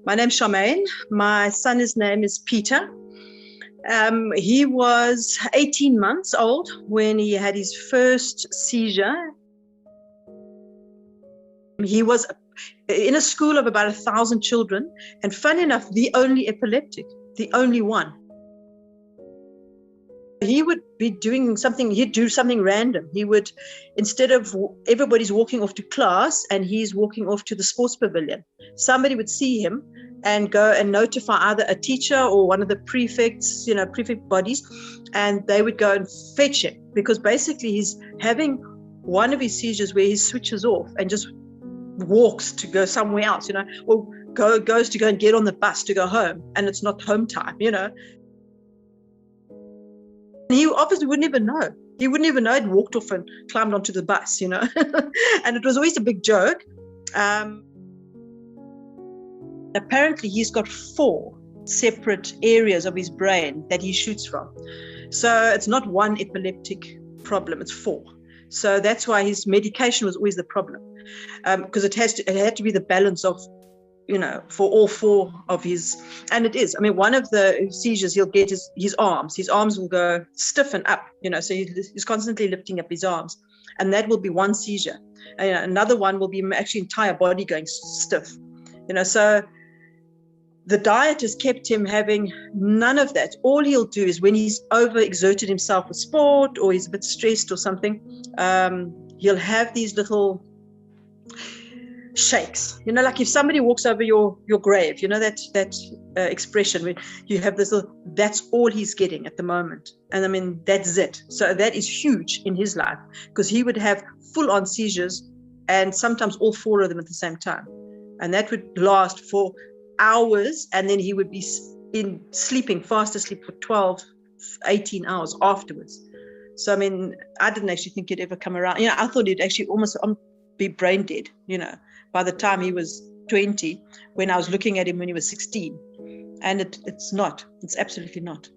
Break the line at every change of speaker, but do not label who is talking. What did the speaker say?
My name's Charmain. My son's name is Peter. He was 18 months old when he had his first seizure. He was in a school of about 1,000 children, and funny enough, the only epileptic, the only one. He would be doing something, he'd do something random. He would, instead of everybody's walking off to class and he's walking off to the sports pavilion, somebody would see him and go and notify either a teacher or one of the prefects, prefect bodies, and they would go and fetch him, because basically he's having one of his seizures where he switches off and just walks to go somewhere else, or goes to go and get on the bus to go home, and it's not home time, He obviously wouldn't even know. He wouldn't even know he'd walked off and climbed onto the bus, and it was always a big joke. Apparently, he's got 4 separate areas of his brain that he shoots from. So it's not one epileptic problem, it's 4. So that's why his medication was always the problem, because it had to be the balance of, for all 4 of his, and it is. I mean, one of the seizures he'll get is his arms. His arms will go stiff and up, so he's constantly lifting up his arms, and that will be one seizure. Another one will be actually entire body going stiff, so the diet has kept him having none of that. All he'll do is when he's overexerted himself with sport or he's a bit stressed or something, he'll have these little shakes, like if somebody walks over your grave, that expression where you have this little, that's all he's getting at the moment. And I mean, that's it. So that is huge in his life, because he would have full-on seizures and sometimes all 4 of them at the same time. And that would last for hours, and then he would be sleeping fast asleep for 12, 18 hours afterwards. So, I mean, I didn't actually think he'd ever come around. I thought he'd actually almost be brain dead, by the time he was 20, when I was looking at him when he was 16. And it's not. It's absolutely not,